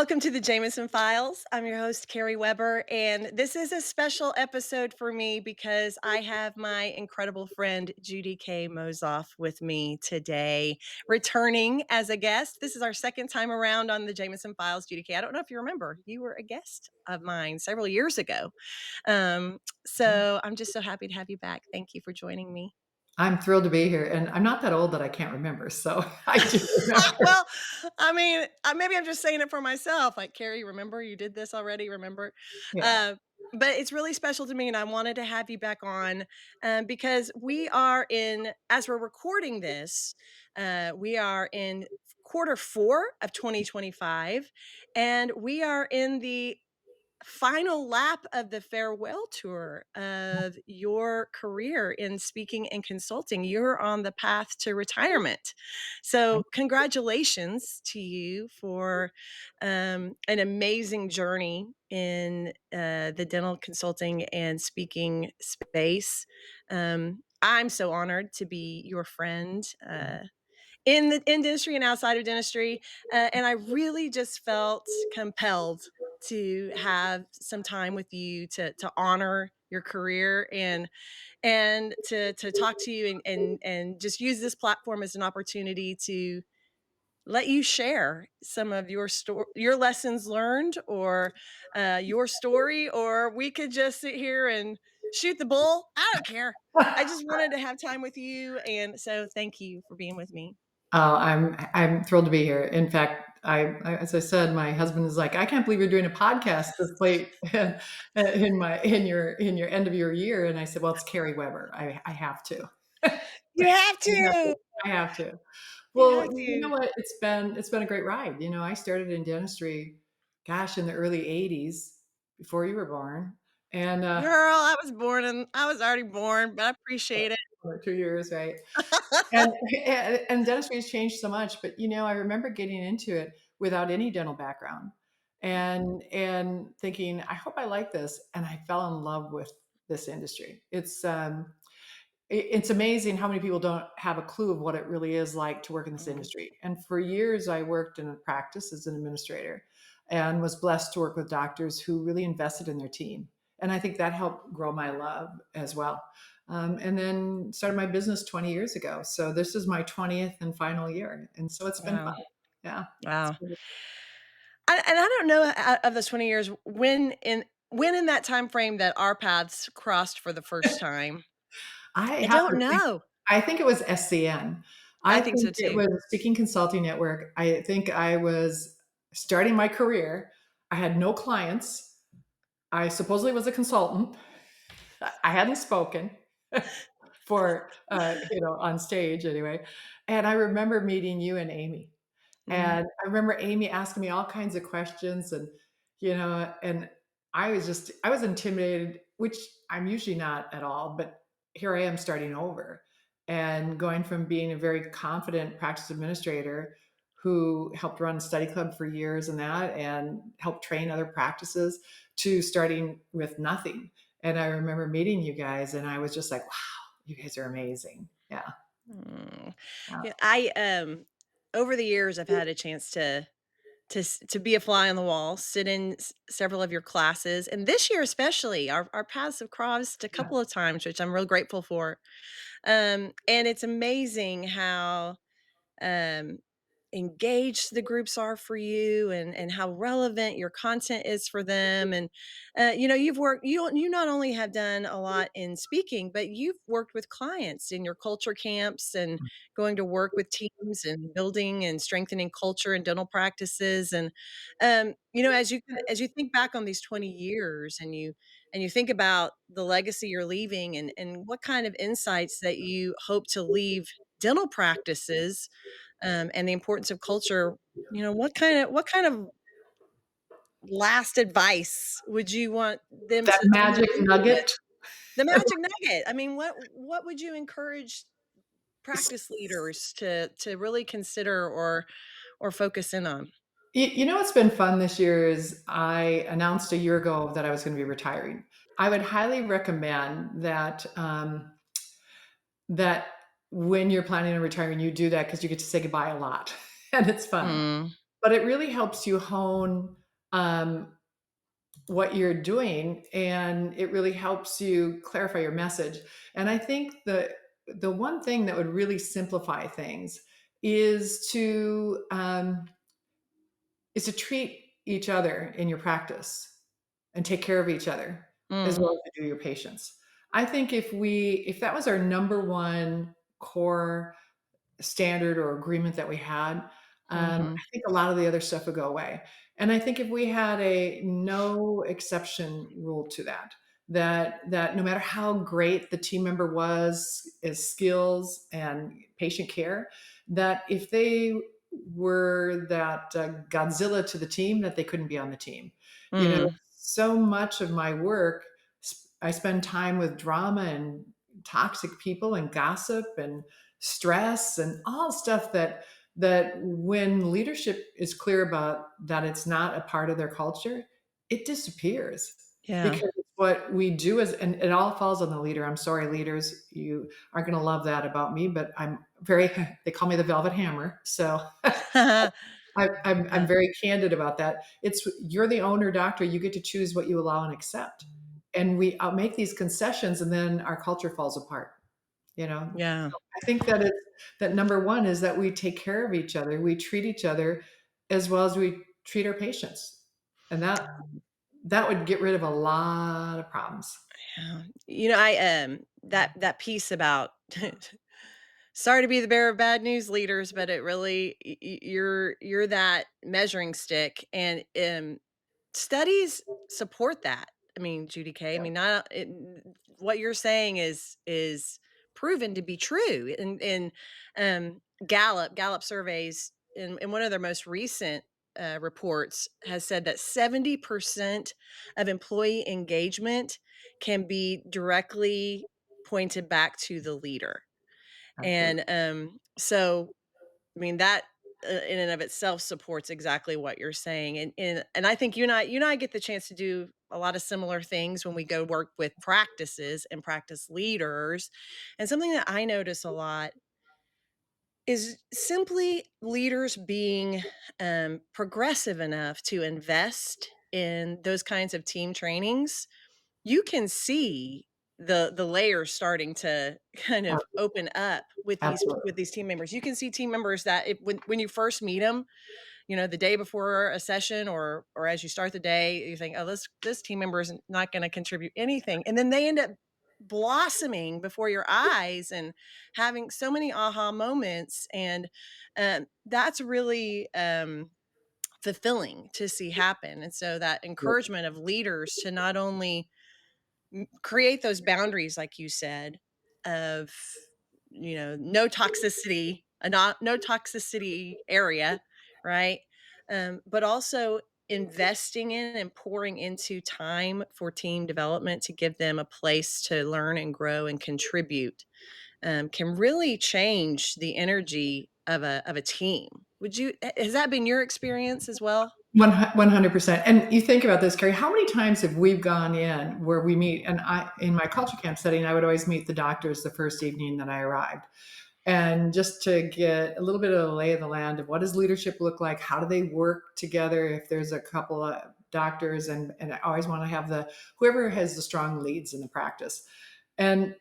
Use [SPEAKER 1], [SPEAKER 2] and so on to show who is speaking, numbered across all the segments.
[SPEAKER 1] Welcome to the Jameson Files. I'm your host, Carrie Weber, and this is a special episode for me because I have my incredible friend, Judy Kay Mausolf, with me today, returning as a guest. This is our second time around on the Jameson Files, Judy Kay. I don't know if you remember, you were a guest of mine several years ago. So I'm just so happy to have you back. Thank you for joining me.
[SPEAKER 2] I'm thrilled to be here, and I'm not that old that I can't remember, so I do remember.
[SPEAKER 1] Well, I mean, maybe I'm just saying it for myself. Like, Carrie, remember you did this already? Remember?
[SPEAKER 2] Yeah.
[SPEAKER 1] Uh, but it's really special to me, and I wanted to have you back on because we are in, as we're recording this, we are in quarter four of 2025, and we are in the final lap of the farewell tour of your career in speaking and consulting. You're on the path to retirement. So, congratulations to you for an amazing journey in the dental consulting and speaking space. I'm so honored to be your friend. In the industry and outside of dentistry. And I really just felt compelled to have some time with you to honor your career and to talk to you and just use this platform as an opportunity to let you share some of your lessons learned or your story, or we could just sit here and shoot the bull. I don't care. I just wanted to have time with you, and so thank you for being with me.
[SPEAKER 2] I'm thrilled to be here. In fact, as I said, my husband is like, I can't believe you're doing a podcast this late in your end of your year. And I said, well, it's Carrie Weber. I have to.
[SPEAKER 1] You have
[SPEAKER 2] I have to.
[SPEAKER 1] to.
[SPEAKER 2] I have to.
[SPEAKER 1] You
[SPEAKER 2] Well,
[SPEAKER 1] have
[SPEAKER 2] you know
[SPEAKER 1] to.
[SPEAKER 2] what? It's been a great ride. I started in dentistry, gosh, in the early '80s, before you were born, and
[SPEAKER 1] Girl, I was already born, but I appreciate it.
[SPEAKER 2] or 2 years, right? And and dentistry has changed so much, but, I remember getting into it without any dental background and thinking, "I hope I like this," and I fell in love with this industry. It's amazing how many people don't have a clue of what it really is like to work in this
[SPEAKER 1] Mhm.
[SPEAKER 2] industry. And for years, I worked in a practice as an administrator and was blessed to work with doctors who really invested in their team. And I think that helped grow my love as well. And then started my business 20 years ago. So this is my 20th and final year. And so it's been fun.
[SPEAKER 1] Wow.
[SPEAKER 2] Yeah. It's
[SPEAKER 1] Wow.
[SPEAKER 2] been-
[SPEAKER 1] And I don't know out of those 20 years when in that time frame that our paths crossed for the first time.
[SPEAKER 2] I
[SPEAKER 1] I
[SPEAKER 2] have
[SPEAKER 1] don't
[SPEAKER 2] to think,
[SPEAKER 1] know.
[SPEAKER 2] I think it was SCN.
[SPEAKER 1] I
[SPEAKER 2] I
[SPEAKER 1] think so
[SPEAKER 2] think it
[SPEAKER 1] too.
[SPEAKER 2] was Speaking Consulting Network. I think I was starting my career. I had no clients. I supposedly was a consultant. I hadn't spoken for, on stage anyway. And I remember meeting you and Amy.
[SPEAKER 1] Mhm.
[SPEAKER 2] And I remember Amy asking me all kinds of questions and I was intimidated, which I'm usually not at all, but here I am starting over and going from being a very confident practice administrator who helped run a study club for years and helped train other practices to starting with nothing. And I remember meeting you guys and I was just like, wow, you guys are amazing. Yeah.
[SPEAKER 1] Mm.
[SPEAKER 2] Yeah.
[SPEAKER 1] Yeah, over the years, I've had a chance to be a fly on the wall, sit in several of your classes, and this year especially, our paths have crossed a
[SPEAKER 2] Yeah.
[SPEAKER 1] couple of times, which I'm real grateful for. And it's amazing how um, engaged the groups are for you and how relevant your content is for them. And you not only have done a lot in speaking, but you've worked with clients in your culture camps and going to work with teams and building and strengthening culture and dental practices. And as you think back on these 20 years and you think about the legacy you're leaving and what kind of insights that you hope to leave dental practices, and the importance of culture, what kind of last advice would you want them
[SPEAKER 2] That
[SPEAKER 1] to
[SPEAKER 2] magic
[SPEAKER 1] leave you with?
[SPEAKER 2] nugget.
[SPEAKER 1] The magic nugget. I mean, what would you encourage practice leaders to really consider or focus in on?
[SPEAKER 2] You know what's been fun this year is I announced a year ago that I was going to be retiring. I would highly recommend that when you're planning on retiring, you do that because you get to say goodbye a lot, and it's fun.
[SPEAKER 1] Mm.
[SPEAKER 2] but it really helps you hone, um, what you're doing, and it really helps you clarify your message. And I think the one thing that would really simplify things is to treat each other in your practice and take care of each other as
[SPEAKER 1] Mm,
[SPEAKER 2] well as you do your patients. I think if that was our number one core standard or agreement that we had,
[SPEAKER 1] mhm,
[SPEAKER 2] I think a lot of the other stuff would go away. And I think if we had a no exception rule to that, that no matter how great the team member was as skills and patient care, that if they were that Godzilla to the team, that they couldn't be on the team. You know,
[SPEAKER 1] mm,
[SPEAKER 2] so much of my work, I spend time with drama and toxic people and gossip and stress and all stuff that when leadership is clear about that it's not a part of their culture, it disappears
[SPEAKER 1] yeah.
[SPEAKER 2] because it's what we do as and it all falls on the leader. I'm sorry, leaders, you aren't going to love that about me, but I'm very they call me the velvet hammer. So I'm
[SPEAKER 1] Yeah,
[SPEAKER 2] very candid about that. It's you're the owner doctor, you get to choose what you allow and accept. And we make these concessions and then our culture falls apart, you know?
[SPEAKER 1] yeah.
[SPEAKER 2] So I think that it's that number 1 is that we take care of each other, we treat each other as well as we treat our patients. And that would get rid of a lot of problems.
[SPEAKER 1] Yeah. That piece about sorry to be the bearer of bad news, leaders, but it really you're that measuring stick, and studies support that. I mean, Judy Kay, I
[SPEAKER 2] Yeah.
[SPEAKER 1] mean, not it, what you're saying is proven to be true. And Gallup surveys in one of their most recent reports has said that 70% of employee engagement can be directly pointed back to the leader.
[SPEAKER 2] Absolutely.
[SPEAKER 1] And so I mean, that, in and of itself supports exactly what you're saying, and I think you and I get the chance to do a lot of similar things when we go work with practices and practice leaders, and something that I notice a lot is simply leaders being, progressive enough to invest in those kinds of team trainings. You can see the layers starting to kind of open up
[SPEAKER 2] Absolutely.
[SPEAKER 1] with these team members. You can see team members that when you first meet them, the day before a session or as you start the day, you think, "Oh, this team member is not gonna contribute anything." And then they end up blossoming before your eyes and having so many aha moments, and, that's really, fulfilling to see happen. And so that encouragement of leaders to not only create those boundaries like you said of no toxicity, a not no toxicity area, right? But also investing in and pouring into time for team development to give them a place to learn and grow and contribute, can really change the energy of a team. Has that been your experience as well?
[SPEAKER 2] 100%. And you think about this, Carrie, how many times have we gone in where we meet? And in my culture camp setting, I would always meet the doctors the first evening that I arrived. And just to get a little bit of the lay of the land of what does leadership look like? How do they work together? If there's a couple of doctors, and I always want to have whoever has the strong leads in the practice. And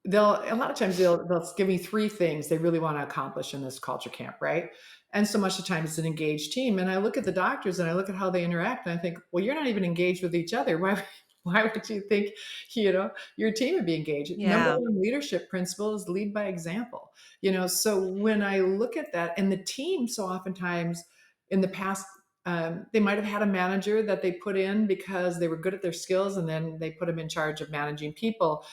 [SPEAKER 2] a lot of times they'll give me three things they really want to accomplish in this culture camp, right? And so much of the time it's an engaged team. And I look at the doctors and I look at how they interact and I think, well, you're not even engaged with each other. Why would you think, your team would be engaged? Number
[SPEAKER 1] Yeah.
[SPEAKER 2] one leadership principle is lead by example. So when I look at that, and the team, so oftentimes in the past, they might have had a manager that they put in because they were good at their skills, and then they put them in charge of managing people.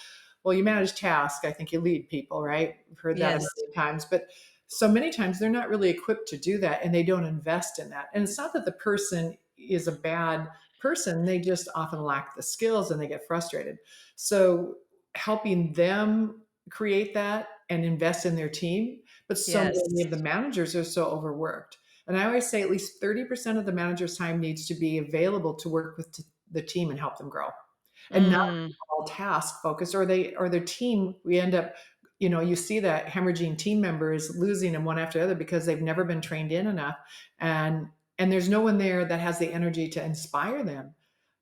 [SPEAKER 2] Well, you manage tasks. I think you lead people, right? We've heard that a
[SPEAKER 1] Yes.
[SPEAKER 2] million times. But so many times they're not really equipped to do that and they don't invest in that. And it's not that the person is a bad person, they just often lack the skills and they get frustrated. So helping them create that and invest in their team. But so many
[SPEAKER 1] Yes.
[SPEAKER 2] of the managers are so overworked. And I always say at least 30% of the manager's time needs to be available to work with the team and help them grow, and not
[SPEAKER 1] Mm.
[SPEAKER 2] all task focused, or their team, we end up you see that hemorrhaging team members losing them one after the other because they've never been trained in enough, and there's no one there that has the energy to inspire them.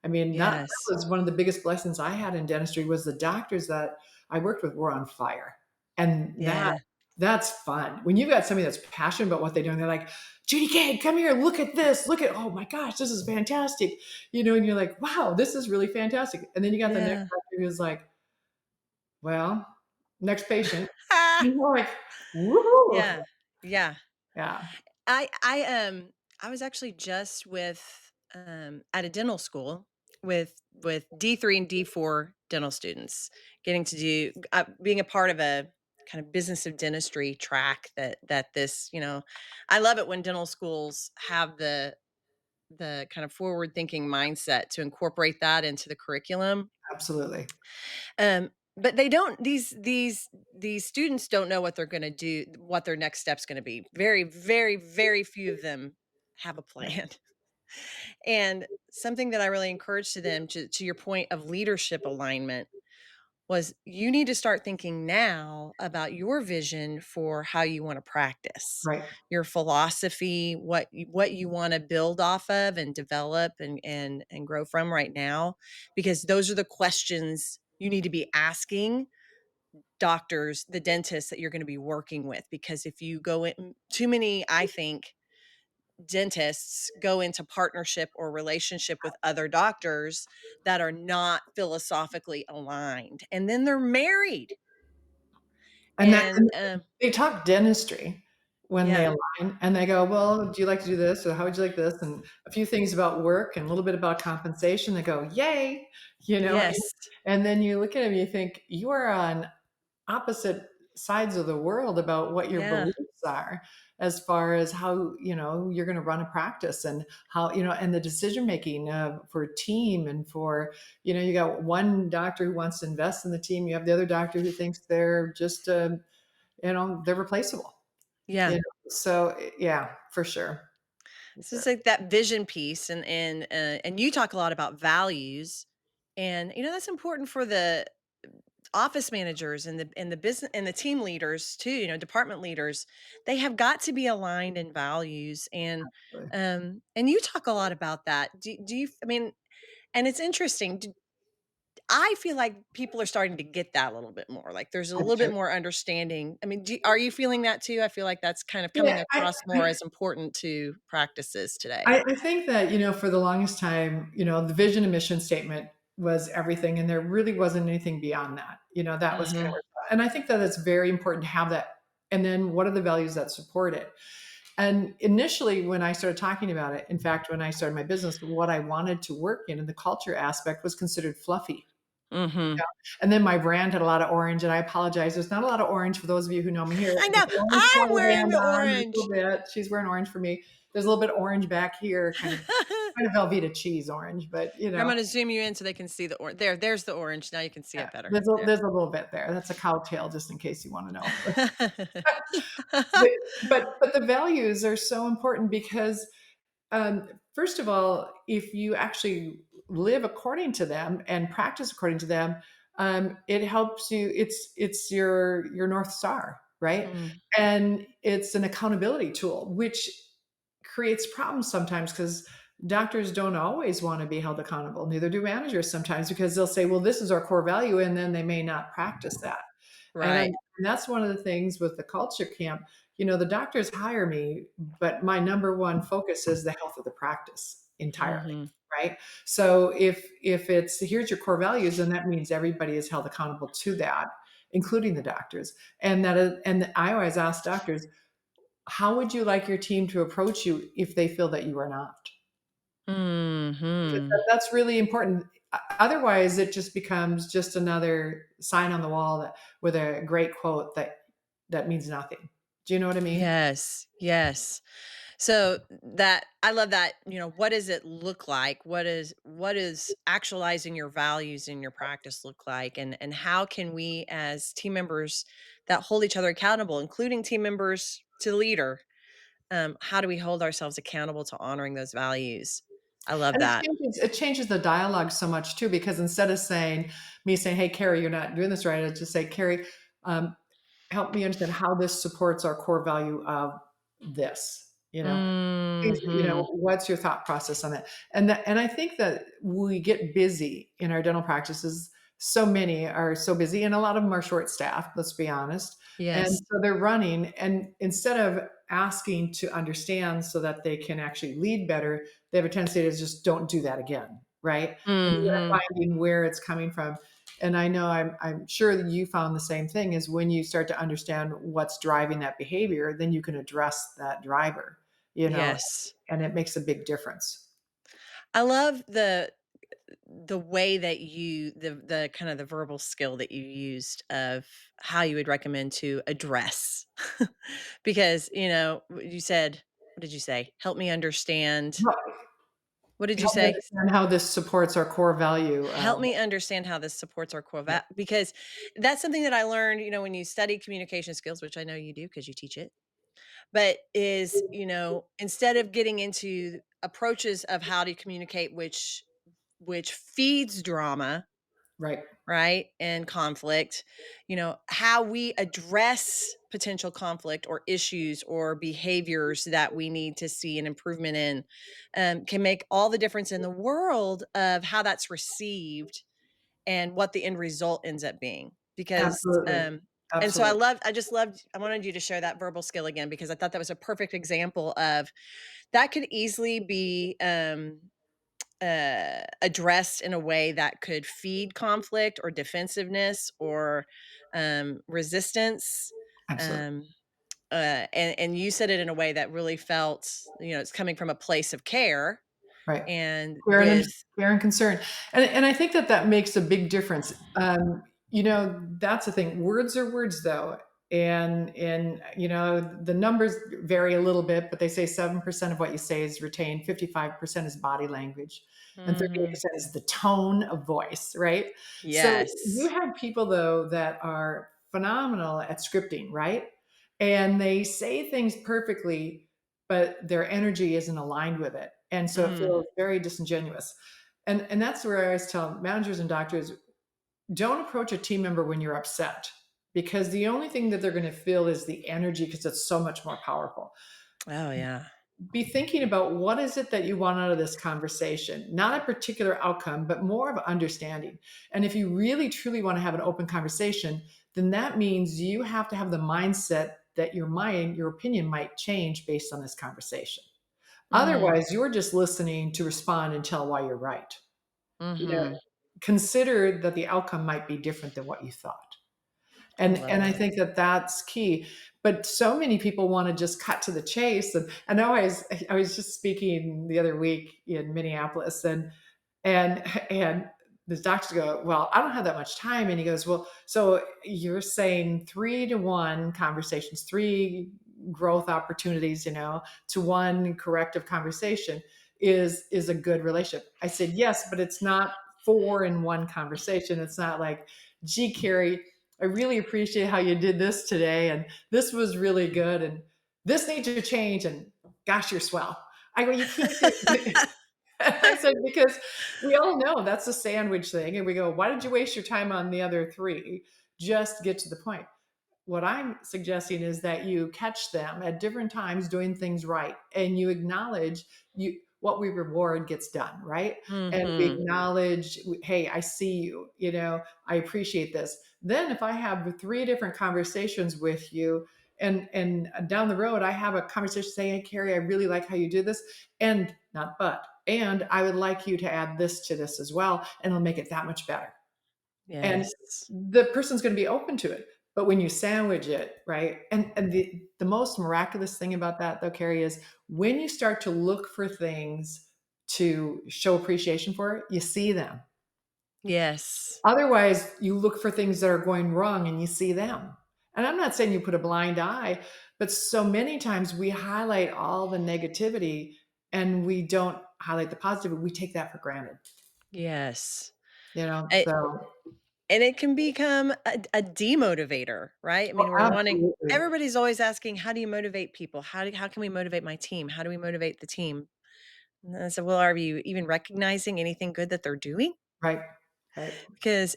[SPEAKER 2] I mean, that
[SPEAKER 1] Yes.
[SPEAKER 2] was one of the biggest blessings I had in dentistry was the doctors that I worked with were on fire, and
[SPEAKER 1] Yeah.
[SPEAKER 2] that's fun when you've got somebody that's passionate about what they're doing. They're like, Judy Kay, come here, look at this, look at, oh my gosh, this is fantastic, and you're like, wow, this is really fantastic. And then you got the next
[SPEAKER 1] Yeah.
[SPEAKER 2] doctor who's like, well, next patient.
[SPEAKER 1] Ah,
[SPEAKER 2] You're like, woohoo.
[SPEAKER 1] yeah. Yeah.
[SPEAKER 2] Yeah,
[SPEAKER 1] I was actually just with at a dental school with D3 and D4 dental students getting to do being a part of a kind of business of dentistry track that this, I love it when dental schools have the kind of forward thinking mindset to incorporate that into the curriculum.
[SPEAKER 2] absolutely.
[SPEAKER 1] But they don't these students don't know what they're going to do, what their next step's going to be. Very, very, very few of them have a
[SPEAKER 2] Yeah.
[SPEAKER 1] plan. And something that I really encouraged to them, to your point of leadership alignment, was you need to start thinking now about your vision for how you want to practice,
[SPEAKER 2] Right.
[SPEAKER 1] your philosophy, what you want to build off of and develop and grow from right now, because those are the questions you need to be asking doctors, the dentists that you're going to be working with. Because if you go in, too many, I think, dentists go into partnership or relationship with other doctors that are not philosophically aligned, and then they're married.
[SPEAKER 2] And that
[SPEAKER 1] And
[SPEAKER 2] and they talk dentistry when they
[SPEAKER 1] yeah,
[SPEAKER 2] align, and they go, "Well, do you like to do this?" Or, "How would you like this?" And a few things about work and a little bit about compensation. They go, "Yay!" You know?
[SPEAKER 1] yes,
[SPEAKER 2] And then you look at them, you think, "You are on opposite sides of the world about what your
[SPEAKER 1] yeah,
[SPEAKER 2] beliefs are as far as how you're going to run a practice and how and the decision making for team and for you got one doctor who wants to invest in the team, you have the other doctor who thinks they're just they're replaceable,
[SPEAKER 1] yeah.
[SPEAKER 2] so yeah, for sure, for
[SPEAKER 1] So it's
[SPEAKER 2] sure.
[SPEAKER 1] like that vision piece, and you talk a lot about values, and that's important for the office managers and the business and the team leaders too, department leaders. They have got to be aligned in values, and you talk a lot about that. Do you, I mean, and it's interesting. I feel like people are starting to get that a little bit more. Like there's a
[SPEAKER 2] I
[SPEAKER 1] little bit
[SPEAKER 2] do.
[SPEAKER 1] more understanding. I mean, are you feeling that too? I feel like that's kind of
[SPEAKER 2] Yeah,
[SPEAKER 1] coming across more as important to practices today.
[SPEAKER 2] I think that, for the longest time, the vision and mission statement was everything, and there really wasn't anything beyond that. That was kind of
[SPEAKER 1] Hmm.
[SPEAKER 2] where, and I think that it's very important to have that. And then what are the values that support it? And initially, when I started talking about it, in fact, when I started my business, what I wanted to work in and the culture aspect was considered fluffy.
[SPEAKER 1] Hmm.
[SPEAKER 2] And then my brand had a lot of orange, and I apologize. There's not a lot of orange for those of you who know me here.
[SPEAKER 1] I
[SPEAKER 2] There's
[SPEAKER 1] know.
[SPEAKER 2] orange
[SPEAKER 1] I'm
[SPEAKER 2] color
[SPEAKER 1] wearing
[SPEAKER 2] band
[SPEAKER 1] the
[SPEAKER 2] on a little
[SPEAKER 1] orange.
[SPEAKER 2] bit. She's wearing orange for me. There's a little bit of orange back here, kind of Velveeta cheese orange, but
[SPEAKER 1] I'm gonna zoom you in so they can see the orange. There's the orange. Now you can see
[SPEAKER 2] yeah,
[SPEAKER 1] it better.
[SPEAKER 2] there's a
[SPEAKER 1] There.
[SPEAKER 2] there's a little bit there. That's a cow tail, just in case you want to know. But but the values are so important because first of all, if you actually live according to them and practice according to them, it helps you. It's your North Star, right?
[SPEAKER 1] Mm,
[SPEAKER 2] And it's an accountability tool, which creates problems sometimes because doctors don't always want to be held accountable. Neither do managers sometimes because they'll say, "Well, this is our core value," and then they may not practice that.
[SPEAKER 1] right.
[SPEAKER 2] And that's one of the things with the culture camp. The doctors hire me, but my number one focus is the health of the practice entirely,
[SPEAKER 1] Hmm.
[SPEAKER 2] right? So if it's here's your core values, then that means everybody is held accountable to that, including the doctors. And I always ask doctors, how would you like your team to approach you if they feel that you are not? Because
[SPEAKER 1] Hmm.
[SPEAKER 2] that's really important. Otherwise, it just becomes just another sign on the wall with a great quote that means nothing. Do you know what I mean?
[SPEAKER 1] Yes. Yes. So that I love that, what does it look like? What is actualizing your values in your practice look like? And how can we as team members that hold each other accountable, including team members to the leader, how do we hold ourselves accountable to honoring those values? I love
[SPEAKER 2] And
[SPEAKER 1] that.
[SPEAKER 2] it changes the dialogue so much too, because instead of saying, "Hey, Carrie, you're not doing this right," I just say, "Carrie, um, help me understand how this supports our core value of this,
[SPEAKER 1] Mhm.
[SPEAKER 2] what's your thought process on it? And I think that we get busy in our dental practices. So many are so busy, and a lot of them are short staffed, let's be honest. And
[SPEAKER 1] Yes.
[SPEAKER 2] so they're running, and instead of asking to understand so that they can actually lead better, they have a tendency to just don't do that again, right? Instead of
[SPEAKER 1] Mhm.
[SPEAKER 2] finding where it's coming from. And I know I'm sure that you found the same thing is when you start to understand what's driving that behavior, then you can address that driver, you know,
[SPEAKER 1] Yes.
[SPEAKER 2] and it makes a big difference.
[SPEAKER 1] I love the way that the kind of the verbal skill that you used of how you would recommend to address. Because, you said what did you say? Help me understand.
[SPEAKER 2] Right.
[SPEAKER 1] What did you
[SPEAKER 2] Help me
[SPEAKER 1] say?
[SPEAKER 2] understand how this supports our core value
[SPEAKER 1] Help
[SPEAKER 2] of
[SPEAKER 1] me understand how this supports our core
[SPEAKER 2] yeah,
[SPEAKER 1] because that's something that I learned, when you study communication skills, which I know you do because you teach it. But is, instead of getting into approaches of how to communicate which feeds drama,
[SPEAKER 2] right.
[SPEAKER 1] right? And conflict, how we address potential conflict or issues or behaviors that we need to see an improvement in, can make all the difference in the world of how that's received and what the end result ends up being. Because,
[SPEAKER 2] Absolutely.
[SPEAKER 1] and so
[SPEAKER 2] Absolutely.
[SPEAKER 1] I wanted you to share that verbal skill again because I thought that was a perfect example of that could easily be addressed in a way that could feed conflict or defensiveness or resistance.
[SPEAKER 2] Absolutely.
[SPEAKER 1] Um, and you said it in a way that really felt, it's coming from a place of care
[SPEAKER 2] Right.
[SPEAKER 1] and
[SPEAKER 2] Care and
[SPEAKER 1] with,
[SPEAKER 2] care and concern. And I think that that makes a big difference. That's the thing. Words are words though. And the numbers vary a little bit, but they say 7% of what you say is retained, 55% is body language, and
[SPEAKER 1] mhm,
[SPEAKER 2] 38% is the tone of voice, right? So you
[SPEAKER 1] yes,
[SPEAKER 2] have people though that are phenomenal at scripting, right? And they say things perfectly, but their energy isn't aligned with it. And so it
[SPEAKER 1] mm,
[SPEAKER 2] feels very disingenuous. And that's where I always tell managers and doctors, don't approach a team member when you're upset because the only thing that they're going to feel is the energy because it's so much more powerful.
[SPEAKER 1] oh yeah,
[SPEAKER 2] Be thinking about what is it that you want out of this conversation, not a particular outcome, but more of understanding. And if you really truly want to have an open conversation, then that means you have to have the mindset that your opinion might change based on this conversation.
[SPEAKER 1] mm,
[SPEAKER 2] Otherwise, you're just listening to respond and tell why you're right. You know,
[SPEAKER 1] mhm,
[SPEAKER 2] consider that the outcome might be different than what you thought.
[SPEAKER 1] I
[SPEAKER 2] And
[SPEAKER 1] love
[SPEAKER 2] and I
[SPEAKER 1] that.
[SPEAKER 2] think that that's key. But so many people want to just cut to the chase. And I know I was just speaking the other week in Minneapolis, and and the doctors go, well, I don't have that much time. And he goes, well, so you're saying 3-to-1 conversations, three growth opportunities, to one corrective conversation is a good relationship. I said, yes, but it's not 4 in 1 conversation. It's not like, gee, Carrie, I really appreciate how you did this today. And this was really good. And this needs to change. And gosh, you're swell. I go, you can't do I said, because we all know that's a sandwich thing. And we go, why did you waste your time on the other three? Just get to the point. What I'm suggesting is that you catch them at different times doing things right and you acknowledge you what we reward gets done, right? And we
[SPEAKER 1] Mhm,
[SPEAKER 2] acknowledge, hey, I see you, I appreciate this. Then if I have 3 different conversations with you and down the road I have a conversation saying, hey Carrie, I really like how you do this. And not but, and I would like you to add this to this as well, and it'll make it that much better. And
[SPEAKER 1] yes,
[SPEAKER 2] the person's going to be open to it. But when you sandwich it, right? And the most miraculous thing about that though, Carrie, is when you start to look for things to show appreciation for, you see them.
[SPEAKER 1] yes,
[SPEAKER 2] Otherwise, you look for things that are going wrong and you see them. And I'm not saying you put a blind eye, but so many times we highlight all the negativity and we don't highlight the positive. We take that for granted,
[SPEAKER 1] yes.
[SPEAKER 2] so
[SPEAKER 1] And it can become a demotivator, right? I
[SPEAKER 2] oh,
[SPEAKER 1] mean, we're wanting
[SPEAKER 2] absolutely.
[SPEAKER 1] everybody's always asking, "How do you motivate people? How can we motivate my team? How do we motivate the team?" And I said, "Well, are you even recognizing anything good that they're doing?"
[SPEAKER 2] Right. Right.
[SPEAKER 1] Because,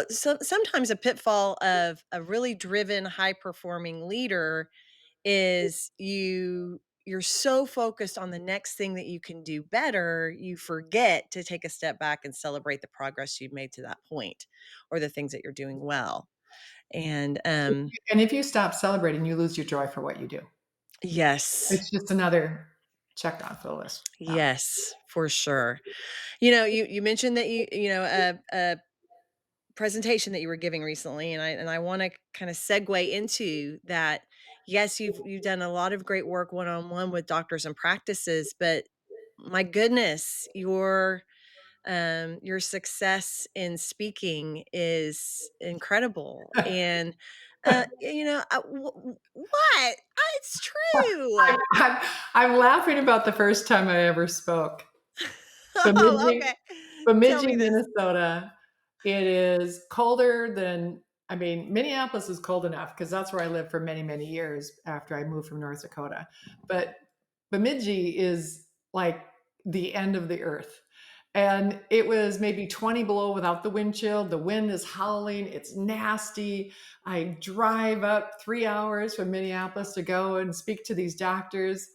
[SPEAKER 1] sometimes a pitfall of a really driven, high performing leader is you're so focused on the next thing that you can do better, you forget to take a step back and celebrate the progress you've made to that point or the things that you're doing well. And
[SPEAKER 2] And if you stop celebrating, you lose your joy for what you do.
[SPEAKER 1] yes.
[SPEAKER 2] It's just another check off the list. Yeah.
[SPEAKER 1] Yes, for sure. You mentioned that a presentation that you were giving recently, and I want to kind of segue into that. Yes, you've done a lot of great work one on one with doctors and practices, but my goodness, your success in speaking is incredible. And what? It's true.
[SPEAKER 2] I'm laughing about the first time I ever spoke.
[SPEAKER 1] Oh,
[SPEAKER 2] Bemidji
[SPEAKER 1] okay. Tell
[SPEAKER 2] Bemidji,
[SPEAKER 1] me this.
[SPEAKER 2] Minnesota. It is colder than I mean, Minneapolis is cold enough because that's where I lived for many, many years after I moved from North Dakota. But Bemidji is like the end of the earth. And it was maybe 20 below without the wind chill. The wind is howling. It's nasty. I drive up 3 hours from Minneapolis to go and speak to these doctors.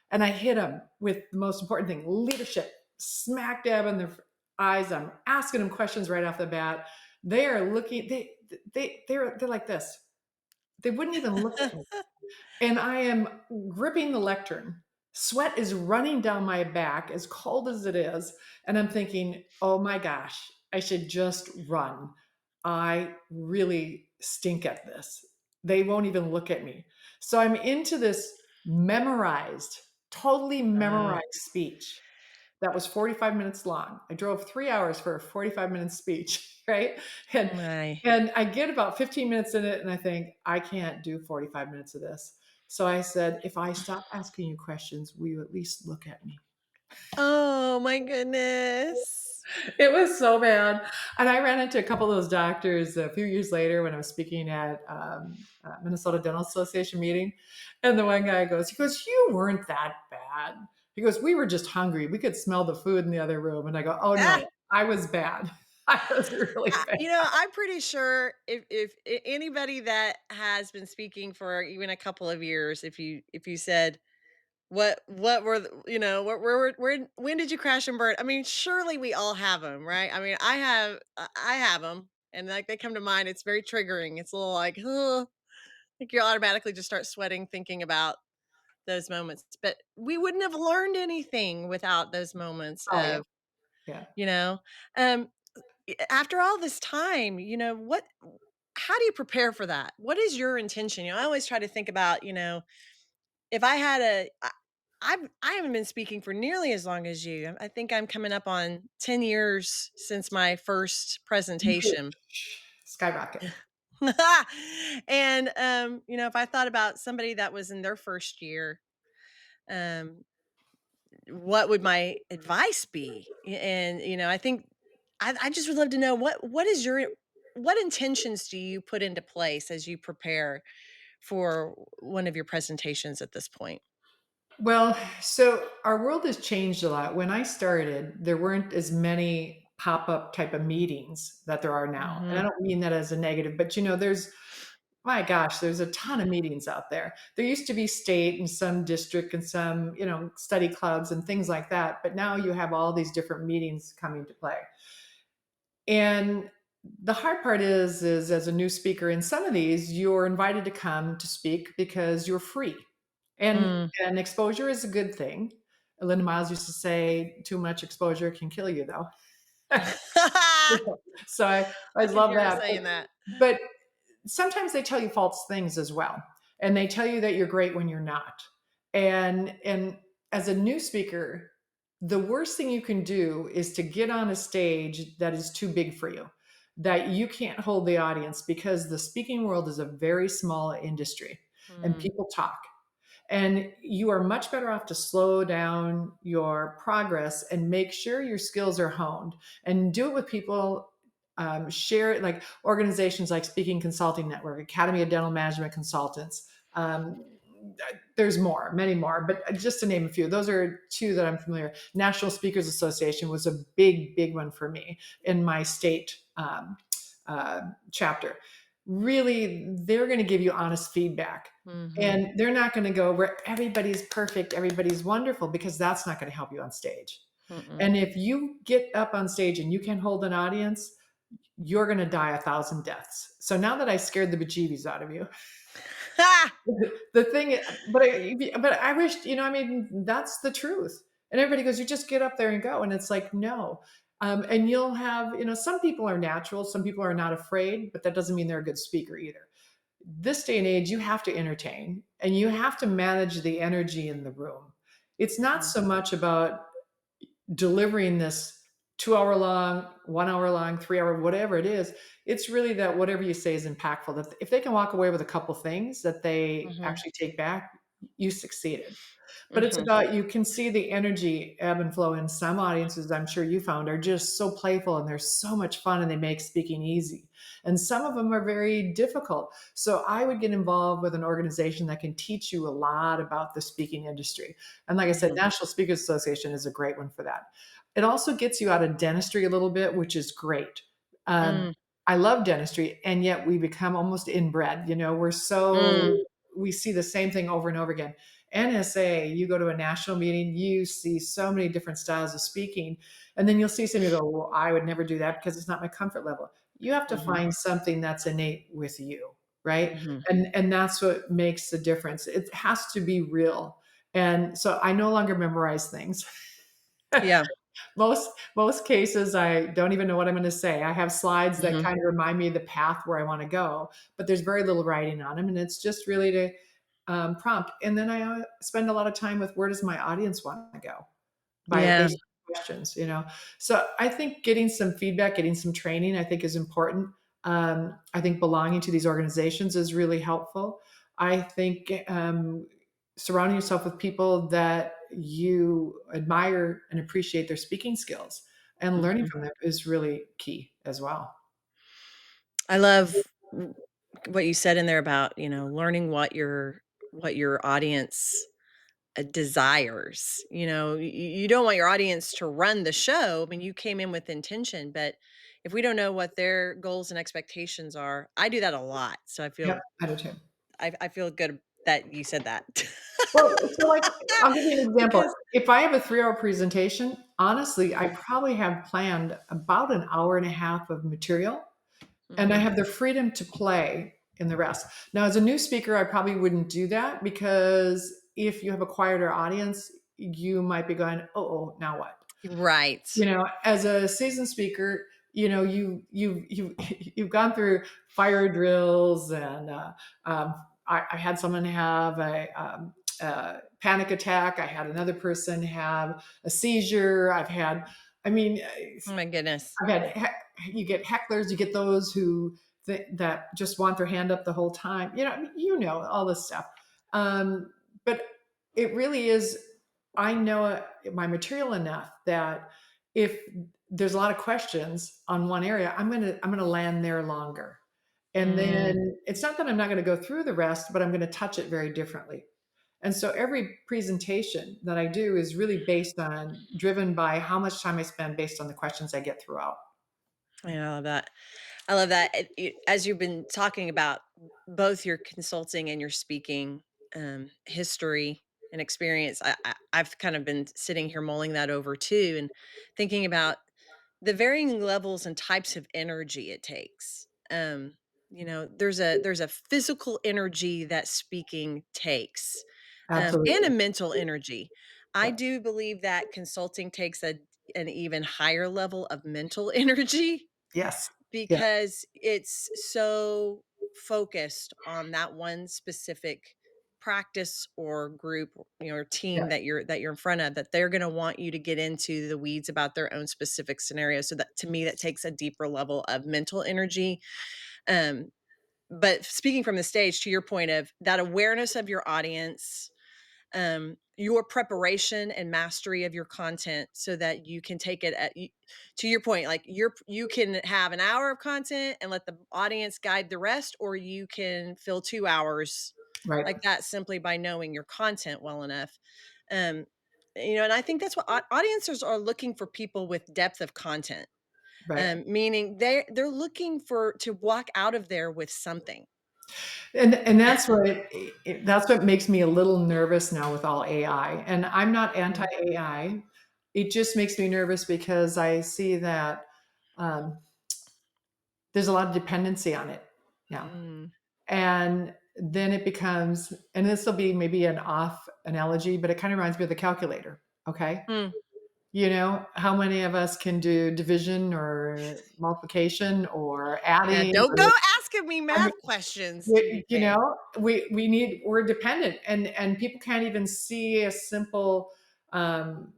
[SPEAKER 2] And I hit them with the most important thing, leadership, smack dab in their eyes. I'm asking them questions right off the bat. They are looking, they're like this. They wouldn't even look at me. And I am gripping the lectern. Sweat is running down my back, as cold as it is. And I'm thinking, oh my gosh, I should just run. I really stink at this. They won't even look at me. So I'm into this memorized, totally
[SPEAKER 1] Oh,
[SPEAKER 2] memorized speech that was 45 minutes long. I drove 3 hours for a 45-minute speech, right? And
[SPEAKER 1] my.
[SPEAKER 2] and I get about 15 minutes in it and I think, I can't do 45 minutes of this. So I said, if I stop asking you questions, will you at least look at me?
[SPEAKER 1] Oh my goodness.
[SPEAKER 2] It was so bad. And I ran into a couple of those doctors a few years later when I was speaking at Minnesota Dental Association meeting. And the one guy goes, you weren't that bad. He goes, we were just hungry. We could smell the food in the other room. And I go, oh
[SPEAKER 1] Ah,
[SPEAKER 2] no, I was bad. I was really bad.
[SPEAKER 1] I'm pretty sure if anybody that has been speaking for even a couple of years, if you said what were where when did you crash and burn? I mean, surely we all have them, right? I mean, I have them, and like they come to mind. It's very triggering. It's a little like, like you automatically just start sweating thinking about those moments. But we wouldn't have learned anything without those moments
[SPEAKER 2] Oh yeah.
[SPEAKER 1] of,
[SPEAKER 2] Yeah.
[SPEAKER 1] you know, um, after all this time, how do you prepare for that? What is your intention? I always try to think about, if I had I haven't been speaking for nearly as long as you. I think I'm coming up on 10 years since my first
[SPEAKER 2] You could
[SPEAKER 1] presentation.
[SPEAKER 2] skyrocket.
[SPEAKER 1] And if I thought about somebody that was in their first year, um, what would my advice be? And I think I just would love to know what intentions do you put into place as you prepare for one of your presentations at this point?
[SPEAKER 2] Well, so our world has changed a lot. When I started, there weren't as many pop-up type of meetings that there are now. And I
[SPEAKER 1] Mhm.
[SPEAKER 2] don't mean that as a negative, but there's my gosh, there's a ton of meetings out there. There used to be state and some district and some, study clubs and things like that, but now you have all these different meetings coming to play. And the hard part is as a new speaker in some of these, you're invited to come to speak because you're free. And
[SPEAKER 1] Mm.
[SPEAKER 2] and exposure is a good thing. Linda Miles used to say, too much exposure can kill you though.
[SPEAKER 1] I
[SPEAKER 2] So I
[SPEAKER 1] can
[SPEAKER 2] love
[SPEAKER 1] hear her
[SPEAKER 2] that.
[SPEAKER 1] saying that.
[SPEAKER 2] But sometimes they tell you false things as well. And they tell you that you're great when you're not. And as a new speaker, the worst thing you can do is to get on a stage that is too big for you, that you can't hold the audience because the speaking world is a very small industry and
[SPEAKER 1] Mm.
[SPEAKER 2] people talk. And you are much better off to slow down your progress and make sure your skills are honed and do it with people. Share it like organizations like Speaking Consulting Network, Academy of Dental Management Consultants, there's more, many more, but just to name a few, those are two that I'm familiar. National Speakers Association was a big, big one for me in my state chapter. Really, they're going to give you honest feedback.
[SPEAKER 1] Mhm.
[SPEAKER 2] And they're not going to go where everybody's perfect, everybody's wonderful, because that's not going to help you on stage.
[SPEAKER 1] Mm-mm.
[SPEAKER 2] And if you get up on stage and you can hold an audience, you're going to die 1,000 deaths. So now that I scared the bejeebies out of you,
[SPEAKER 1] Ha!
[SPEAKER 2] the thing, but I wish, I mean, that's the truth. And everybody goes, you just get up there and go. And it's like, no. And you'll have, some people are natural, some people are not afraid, but that doesn't mean they're a good speaker either. This day and age, you have to entertain and you have to manage the energy in the room. It's not
[SPEAKER 1] Mhm.
[SPEAKER 2] so much about delivering this 2 hour long, 1 hour long, 3 hour, whatever it is. It's really that whatever you say is impactful. That if they can walk away with a couple things that they
[SPEAKER 1] Mhm.
[SPEAKER 2] actually take back, you succeeded. But it's
[SPEAKER 1] Mhm.
[SPEAKER 2] about, you can see the energy ebb and flow in some audiences. I'm sure you found are just so playful and they're so much fun and they make speaking easy. And some of them are very difficult. So I would get involved with an organization that can teach you a lot about the speaking industry. And like I said,
[SPEAKER 1] Mhm.
[SPEAKER 2] National Speakers Association is a great one for that. It also gets you out of dentistry a little bit, which is great. Um,
[SPEAKER 1] Mm.
[SPEAKER 2] I love dentistry, and yet we become almost inbred.
[SPEAKER 1] Mm.
[SPEAKER 2] We see the same thing over and over again. NSA, you go to a national meeting, you see so many different styles of speaking, and then you'll see somebody go, "Well, I would never do that because it's not my comfort level." You have to
[SPEAKER 1] Mhm.
[SPEAKER 2] find something that's innate with you, right?
[SPEAKER 1] Mhm.
[SPEAKER 2] And that's what makes the difference. It has to be real. And so I no longer memorize things.
[SPEAKER 1] Yeah.
[SPEAKER 2] Most cases, I don't even know what I'm going to say. I have slides that
[SPEAKER 1] Mhm.
[SPEAKER 2] kind of remind me of the path where I want to go, but there's very little writing on them, and it's just really to prompt. And then I spend a lot of time with, where does my audience want to go, by
[SPEAKER 1] Yeah.
[SPEAKER 2] based on questions. So I think getting some feedback, getting some training, I think is important. I think belonging to these organizations is really helpful. I think surrounding yourself with people that you admire and appreciate their speaking skills and learning
[SPEAKER 1] Mhm.
[SPEAKER 2] from them is really key as well.
[SPEAKER 1] I love what you said in there about, learning what your audience desires. You don't want your audience to run the show. I mean, you came in with intention, but if we don't know what their goals and expectations are, I do that a lot. So
[SPEAKER 2] Yep, I do too.
[SPEAKER 1] I feel good that you said that.
[SPEAKER 2] Well, so, like, I'll give you an example.
[SPEAKER 1] Because
[SPEAKER 2] If I have a 3-hour presentation, honestly, I probably have planned about an hour and a half of material, and I
[SPEAKER 1] Mhm.
[SPEAKER 2] have the freedom to play in the rest. Now, as a new speaker, I probably wouldn't do that, because if you have a quieter audience, you might be going, "Oh, now what?"
[SPEAKER 1] Right.
[SPEAKER 2] As a seasoned speaker, you've gone through fire drills, and I had someone have a panic attack. I had another person have a seizure. I mean,
[SPEAKER 1] Oh my goodness.
[SPEAKER 2] you get hecklers, you get those who that just want their hand up the whole time. All this stuff. But it really is. I know my material enough that if there's a lot of questions on one area, I'm gonna land there longer. And
[SPEAKER 1] Mm.
[SPEAKER 2] then it's not that I'm not going to go through the rest, but I'm going to touch it very differently. And so every presentation that I do is really driven by how much time I spend based on the questions I get throughout.
[SPEAKER 1] Yeah, I love that. I love that. As you've been talking about both your consulting and your speaking history and experience, I've kind of been sitting here mulling that over too, and thinking about the varying levels and types of energy it takes. There's a physical energy that speaking takes, and a
[SPEAKER 2] Absolutely.
[SPEAKER 1] mental energy. I
[SPEAKER 2] Yep.
[SPEAKER 1] do believe that consulting takes an even higher level of mental energy
[SPEAKER 2] Yes. Yes.
[SPEAKER 1] because it's so focused on that one specific practice or group, or team
[SPEAKER 2] Yeah.
[SPEAKER 1] that you're in front of, that they're going to want you to get into the weeds about their own specific scenario. So that, to me, that takes a deeper level of mental energy. um but speaking from the stage, to your point of that awareness of your audience, your preparation and mastery of your content, so that you can take it to your point, like you can have an hour of content and let the audience guide the rest, or you can fill 2 hours
[SPEAKER 2] Right.
[SPEAKER 1] like that simply by knowing your content well enough. Um, and I think that's what audiences are looking for, people with depth of content.
[SPEAKER 2] Right.
[SPEAKER 1] Meaning they're looking for to walk out of there with something.
[SPEAKER 2] And that's what that's what makes me a little nervous now with all AI. And I'm not anti
[SPEAKER 1] Mm,
[SPEAKER 2] AI. It just makes me nervous because I see that um, there's a lot of dependency on it now.
[SPEAKER 1] mm,
[SPEAKER 2] And then it becomes, and this will be maybe an off analogy, but it kind of reminds me of the calculator. Okay.
[SPEAKER 1] mm.
[SPEAKER 2] You know, how many of us can do division or multiplication or adding?
[SPEAKER 1] Don't go
[SPEAKER 2] Or,
[SPEAKER 1] asking me
[SPEAKER 2] I mean,
[SPEAKER 1] math questions, Judy
[SPEAKER 2] you
[SPEAKER 1] Kay.
[SPEAKER 2] know, we're dependent, and people can't even see a simple um,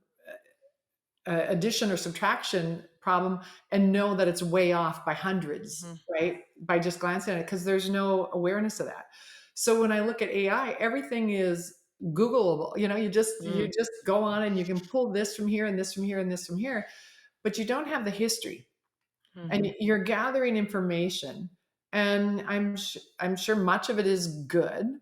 [SPEAKER 2] addition or subtraction problem and know that it's way off by hundreds,
[SPEAKER 1] Mhm,
[SPEAKER 2] right? By just glancing at it, because there's no awareness of that. So when I look at AI, everything is Googleable. You know, you
[SPEAKER 1] mm,
[SPEAKER 2] just go on and you can pull this from here and this from here and this from here, but you don't have the history, and
[SPEAKER 1] mhm,
[SPEAKER 2] you're gathering information. And I'm sure much of it is good.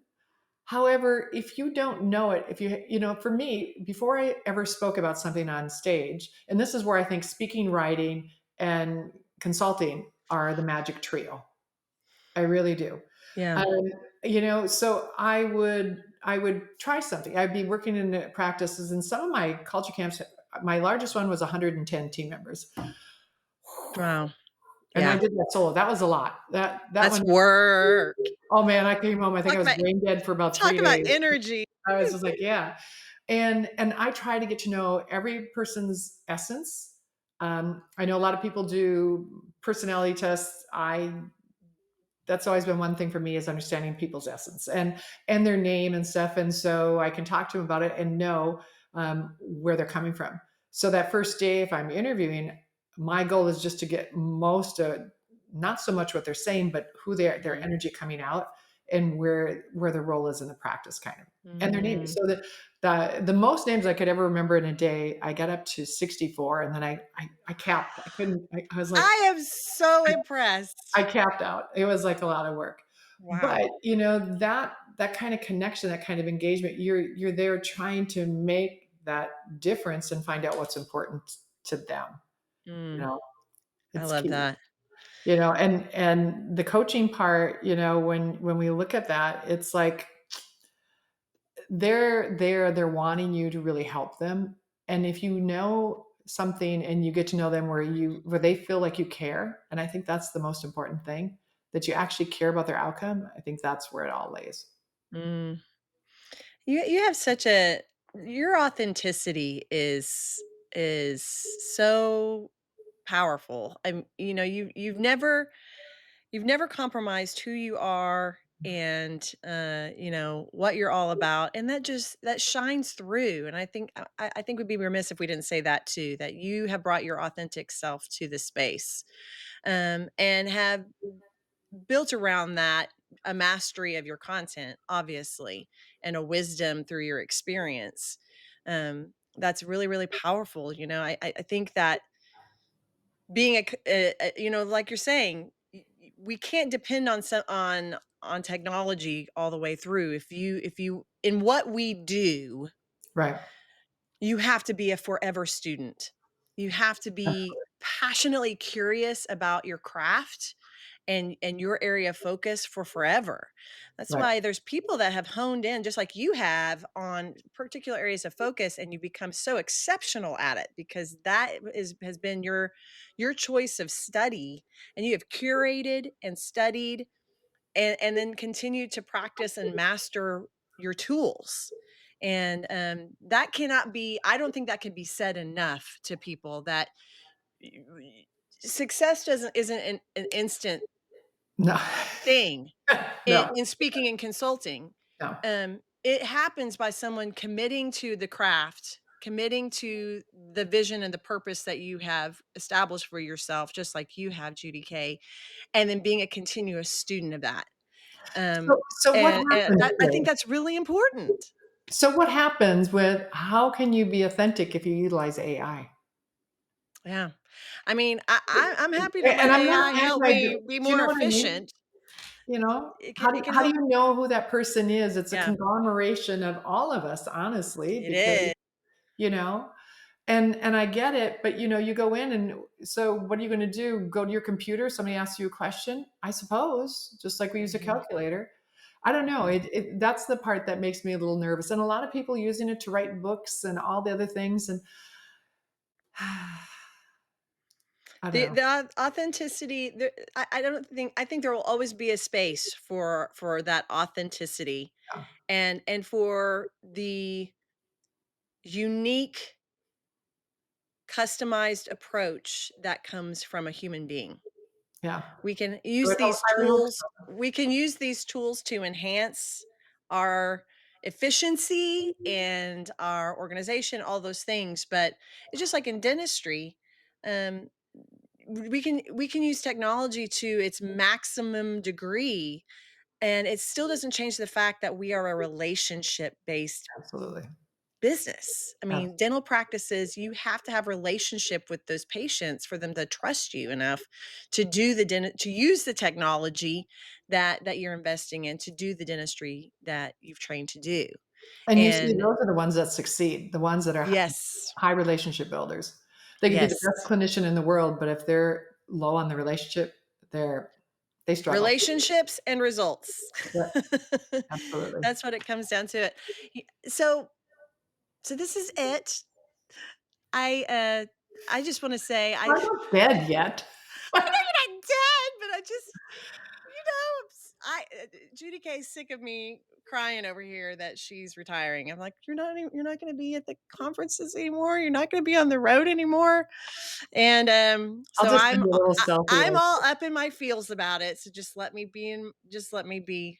[SPEAKER 2] However, if you don't know it, if you know, for me, before I ever spoke about something on stage, and this is where I think speaking, writing, and consulting are the magic trio. I really do.
[SPEAKER 1] yeah,
[SPEAKER 2] Um, you know, so I would try something. I'd be working in the practices, and some of my culture camps. My largest one was 110 team members,
[SPEAKER 1] wow,
[SPEAKER 2] and I
[SPEAKER 1] yeah,
[SPEAKER 2] did that solo. That was a lot. That
[SPEAKER 1] that's
[SPEAKER 2] one.
[SPEAKER 1] work.
[SPEAKER 2] Oh man, I came home. I think I
[SPEAKER 1] Talk
[SPEAKER 2] was
[SPEAKER 1] about
[SPEAKER 2] brain dead for about
[SPEAKER 1] talk
[SPEAKER 2] three
[SPEAKER 1] about
[SPEAKER 2] days.
[SPEAKER 1] energy.
[SPEAKER 2] I was just like, yeah. And I try to get to know every person's essence. I know a lot of people do personality tests. I That's always been one thing for me, is understanding people's essence and their name and stuff, and so I can talk to them about it and know where they're coming from. So that first day, if I'm interviewing, my goal is just to get most of, not so much what they're saying, but who their
[SPEAKER 1] Mhm,
[SPEAKER 2] energy coming out, and where the role is in the practice, kind of, and their name.
[SPEAKER 1] mm.
[SPEAKER 2] So that the most names I could ever remember in a day, I got up to 64, and then I capped. I couldn't. I was like,
[SPEAKER 1] I am so
[SPEAKER 2] I
[SPEAKER 1] impressed.
[SPEAKER 2] capped out. It was like a lot of work.
[SPEAKER 1] Wow.
[SPEAKER 2] But, you know, that kind of connection, that kind of engagement, you're there trying to make that difference and find out what's important to them, you
[SPEAKER 1] Mm,
[SPEAKER 2] know?
[SPEAKER 1] I
[SPEAKER 2] It's
[SPEAKER 1] love
[SPEAKER 2] key.
[SPEAKER 1] that.
[SPEAKER 2] You know, and the coaching part, you know, when we look at that, it's like they're wanting you to really help them. And if you know something and you get to know them where they feel like you care, and I think that's the most important thing, that you actually care about their outcome, I think that's where it all lays.
[SPEAKER 1] Mm. You have such a your authenticity is so powerful. You've never compromised who you are and what you're all about, and that shines through. And I think we'd be remiss if we didn't say that too, that you have brought your authentic self to the space, and have built around that a mastery of your content, obviously, and a wisdom through your experience. That's really, really powerful. I think that being like you're saying, we can't depend on on technology all the way through. If you in what we do,
[SPEAKER 2] Right.
[SPEAKER 1] you have to be a forever student. You have to be passionately curious about your craft and your area of focus for forever. That's
[SPEAKER 2] Right.
[SPEAKER 1] why there's people that have honed in just like you have on particular areas of focus, and you become so exceptional at it because that is has been your choice of study, and you have curated and studied and then continue to practice and master your tools. And that cannot be, I don't think that can be said enough to people, that success isn't an instant
[SPEAKER 2] No.
[SPEAKER 1] thing
[SPEAKER 2] No.
[SPEAKER 1] in speaking and consulting.
[SPEAKER 2] No.
[SPEAKER 1] It happens by someone committing to the craft, committing to the vision and the purpose that you have established for yourself, just like you have, Judy Kay, and then being a continuous student of that. Um,
[SPEAKER 2] So what
[SPEAKER 1] and
[SPEAKER 2] happens
[SPEAKER 1] that I think
[SPEAKER 2] with
[SPEAKER 1] that's really important.
[SPEAKER 2] how can you be authentic if you utilize AI?
[SPEAKER 1] Yeah. I mean, I'm happy to
[SPEAKER 2] And
[SPEAKER 1] let
[SPEAKER 2] I'm not
[SPEAKER 1] AI help
[SPEAKER 2] anti,
[SPEAKER 1] me
[SPEAKER 2] do
[SPEAKER 1] be
[SPEAKER 2] you
[SPEAKER 1] more
[SPEAKER 2] know what I mean?
[SPEAKER 1] efficient.
[SPEAKER 2] You know,
[SPEAKER 1] it can
[SPEAKER 2] how do
[SPEAKER 1] help.
[SPEAKER 2] you know who that person is? It's a
[SPEAKER 1] Yeah,
[SPEAKER 2] conglomeration of all of us, honestly,
[SPEAKER 1] it
[SPEAKER 2] because,
[SPEAKER 1] is.
[SPEAKER 2] you know, and I get it, but, you go in and so what are you gonna do? Go to your computer, somebody asks you a question? I suppose, just like we use a
[SPEAKER 1] Mhm.
[SPEAKER 2] calculator. I don't know, that's the part that makes me a little nervous, and a lot of people using it to write books and all the other things, and I don't
[SPEAKER 1] The
[SPEAKER 2] know.
[SPEAKER 1] authenticity, I don't think, I think there will always be a space for that authenticity,
[SPEAKER 2] Yeah,
[SPEAKER 1] and for the unique, customized approach that comes from a human being.
[SPEAKER 2] yeah.
[SPEAKER 1] We can
[SPEAKER 2] I
[SPEAKER 1] use
[SPEAKER 2] would hope
[SPEAKER 1] these
[SPEAKER 2] I would hope
[SPEAKER 1] tools
[SPEAKER 2] so.
[SPEAKER 1] we can use these tools to enhance our efficiency and our organization, all those things, but it's just like in dentistry, um, we can use technology to its maximum degree, and it still doesn't change the fact that we are a relationship-based
[SPEAKER 2] Absolutely.
[SPEAKER 1] business. I
[SPEAKER 2] Ab
[SPEAKER 1] mean, dental practices, you have to have relationship with those patients for them to trust you enough to do to use the technology that you're investing in to do the dentistry that you've trained to do.
[SPEAKER 2] And usually
[SPEAKER 1] And
[SPEAKER 2] those are the ones that succeed, the ones that are
[SPEAKER 1] yes,
[SPEAKER 2] high relationship builders. They could be the
[SPEAKER 1] yes.
[SPEAKER 2] best clinician in the world, but if they're low on the relationship, they're they struggle.
[SPEAKER 1] Relationships and results.
[SPEAKER 2] Yeah, absolutely.
[SPEAKER 1] That's what it comes down to it. So this is it. I uh I just want to say I
[SPEAKER 2] I'm not dead yet.
[SPEAKER 1] I know you're not dead, but I just, Judy Kay's sick of me crying over here that she's retiring. I'm like, you're not going to be at the conferences anymore. You're not going to be on the road anymore. And
[SPEAKER 2] I'll
[SPEAKER 1] so
[SPEAKER 2] just send you a little selfie
[SPEAKER 1] I'm
[SPEAKER 2] like,
[SPEAKER 1] all up in my feels about it. So just let me be,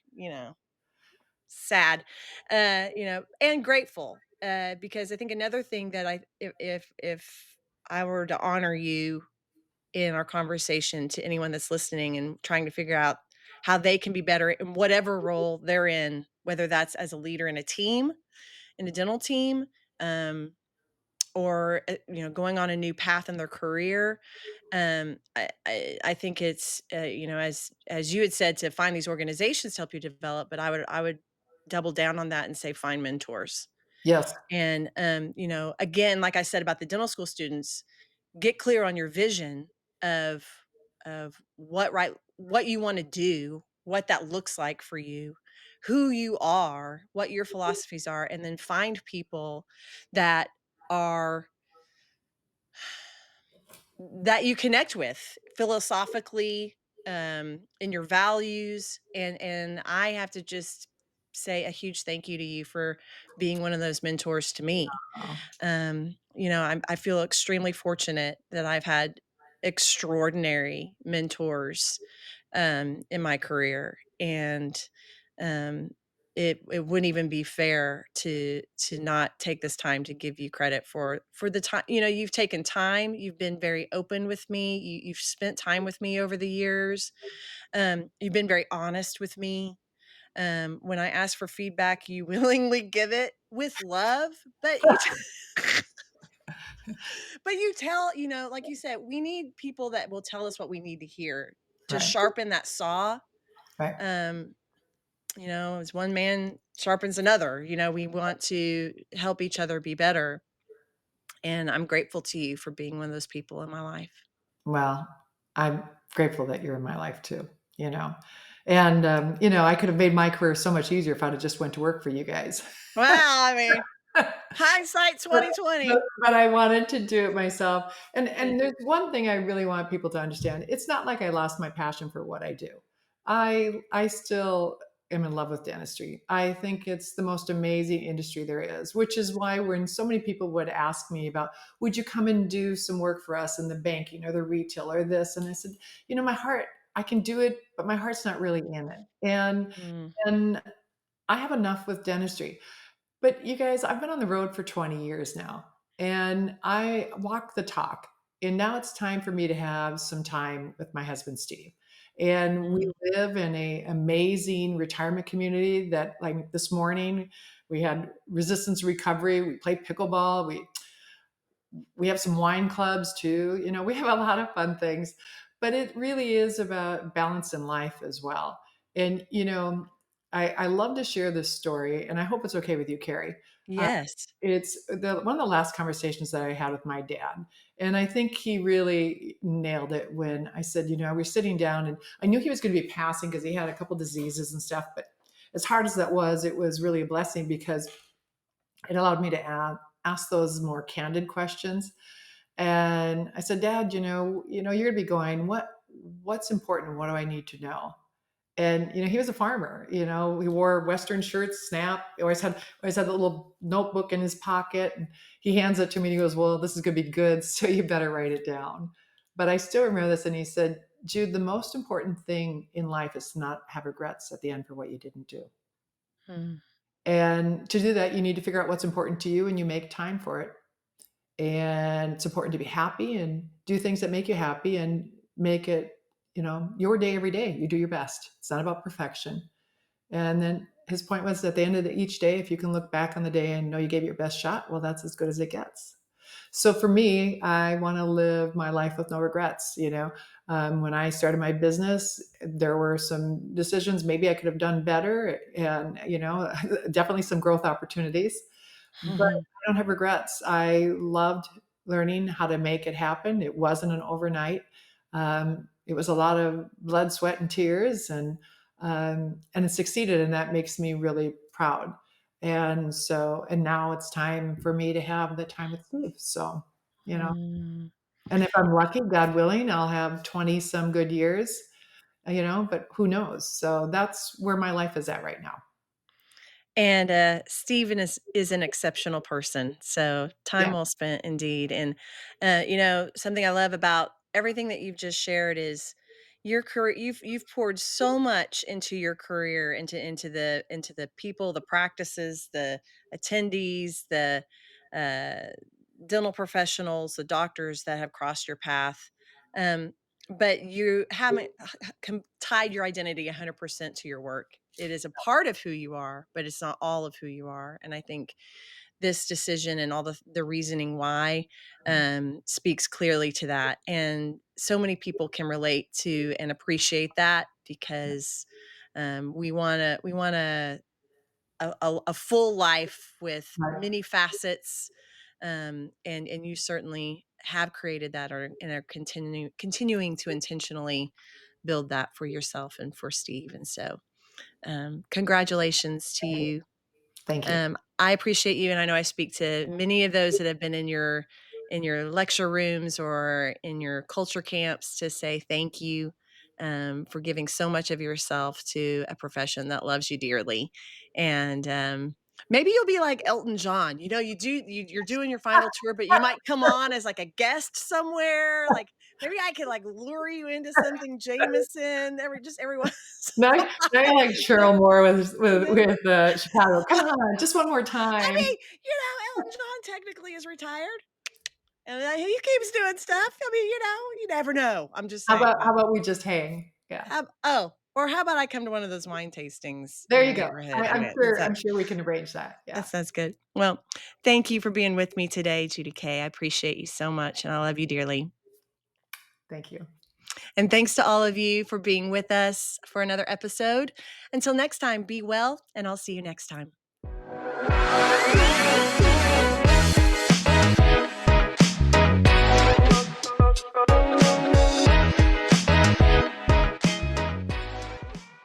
[SPEAKER 1] sad, and grateful. Because I think another thing that if I were to honor you in our conversation to anyone that's listening and trying to figure out how they can be better in whatever role they're in, whether that's as a leader in a team, in a dental team, um, or going on a new path in their career. I think it's as you had said, to find these organizations to help you develop, but I would double down on that and say find mentors.
[SPEAKER 2] yes,
[SPEAKER 1] And again, like I said about the dental school students, get clear on your vision of what you want to do, what that looks like for you, who you are, what your philosophies are, and then find people that are that you connect with philosophically, in your values. And I have to just say a huge thank you to you for being one of those mentors to me.
[SPEAKER 2] oh,
[SPEAKER 1] I feel extremely fortunate that I've had extraordinary mentors, in my career, and um, it wouldn't even be fair to not take this time to give you credit for the time. You've taken time. You've been very open with me. You've spent time with me over the years. You've been very honest with me. When I ask for feedback, you willingly give it with love, but but you tell, like you said, we need people that will tell us what we need to hear to
[SPEAKER 2] right,
[SPEAKER 1] sharpen that saw.
[SPEAKER 2] right.
[SPEAKER 1] Um, as one man sharpens another, we want to help each other be better. And I'm grateful to you for being one of those people in my life.
[SPEAKER 2] Well, I'm grateful that you're in my life too, you know? And, I could have made my career so much easier if I'd have just went to work for you guys.
[SPEAKER 1] Well, I mean, hindsight
[SPEAKER 2] But
[SPEAKER 1] 2020.
[SPEAKER 2] but I wanted to do it myself. And there's one thing I really want people to understand. It's not like I lost my passion for what I do. I still am in love with dentistry. I think it's the most amazing industry there is, which is why when so many people would ask me about, would you come and do some work for us in the banking or the retail or this? And I said, my heart, I can do it, but my heart's not really in it.
[SPEAKER 1] Mm,
[SPEAKER 2] And I have enough with dentistry. But you guys, I've been on the road for 20 years now and I walk the talk. And now it's time for me to have some time with my husband, Steve. And we
[SPEAKER 1] mm.
[SPEAKER 2] live in a amazing retirement community that like this morning we had resistance recovery, we played pickleball, we have some wine clubs too. We have a lot of fun things. But it really is about balance in life as well. And, I love to share this story, and I hope it's okay with you, Carrie. Uh,
[SPEAKER 1] Yes.
[SPEAKER 2] it's one of the last conversations that I had with my dad. And I think he really nailed it when I said, we're sitting down, and I knew he was going to be passing because he had a couple diseases and stuff. But as hard as that was, it was really a blessing because it allowed me to ask those more candid questions. And I said, Dad, you're going to be going, what's important? What do I need to know? And he was a farmer. He wore Western shirts, snap. He always had a little notebook in his pocket. And he hands it to me. And he goes, "Well, this is going to be good, so you better write it down." But I still remember this. And he said, "Jude, the most important thing in life is to not have regrets at the end for what you didn't do.
[SPEAKER 1] Mm.
[SPEAKER 2] And to do that, you need to figure out what's important to you, and you make time for it. And it's important to be happy and do things that make you happy and make it." Your day every day. You do your best. It's not about perfection. And then his point was at the end of each day, if you can look back on the day and know you gave it your best shot, well, that's as good as it gets. So for me, I want to live my life with no regrets. When I started my business, there were some decisions maybe I could have done better, and definitely some growth opportunities. But
[SPEAKER 1] Mhm.
[SPEAKER 2] I don't have regrets. I loved learning how to make it happen. It wasn't an overnight. It was a lot of blood, sweat, and tears, and it succeeded, and that makes me really proud. And now it's time for me to have the time with Steve. So, you know,
[SPEAKER 1] Mm.
[SPEAKER 2] and if I'm lucky, God willing, I'll have 20 some good years, but who knows? So that's where my life is at right now.
[SPEAKER 1] And, Steven is an exceptional person, so time
[SPEAKER 2] Yeah.
[SPEAKER 1] well spent indeed, and, something I love about everything that you've just shared is your career you've poured so much into your career, into the people, the practices, the attendees, the, uh, dental professionals, the doctors that have crossed your path, but you haven't tied your identity 100% to your work. It is a part of who you are, but it's not all of who you are. And I think this decision and all the reasoning why speaks clearly to that. And so many people can relate to and appreciate that because we want a full life with
[SPEAKER 2] Right.
[SPEAKER 1] many facets, and you certainly have created that or and are continuing to intentionally build that for yourself and for Steve. And so, congratulations to
[SPEAKER 2] Thank you.
[SPEAKER 1] you.
[SPEAKER 2] Thank you.
[SPEAKER 1] I appreciate you, and I know I speak to many of those that have been in your lecture rooms or in your culture camps to say thank you for giving so much of yourself to a profession that loves you dearly. And maybe you'll be like Elton John. You're doing your final tour, but you might come on as like a guest somewhere. Like maybe I could like lure you into something Jameson every once.
[SPEAKER 2] Now, now you're like Cheryl Moore with Chicago. Come on, just one more
[SPEAKER 1] I
[SPEAKER 2] time.
[SPEAKER 1] mean, Elton John technically is retired, and he keeps doing stuff. I mean, you never know. I'm just
[SPEAKER 2] How
[SPEAKER 1] saying.
[SPEAKER 2] about how about we just hang? Yeah.
[SPEAKER 1] Or how about I come to one of those wine tastings in
[SPEAKER 2] There
[SPEAKER 1] your
[SPEAKER 2] you go.
[SPEAKER 1] neighborhood?
[SPEAKER 2] I'm sure I'm sure we can arrange that.
[SPEAKER 1] That
[SPEAKER 2] Yeah.
[SPEAKER 1] sounds good. Well, thank you for being with me today, Judy Kay. I appreciate you so much, and I love you dearly.
[SPEAKER 2] Thank you.
[SPEAKER 1] And thanks to all of you for being with us for another episode. Until next time, be well, and I'll see you next time.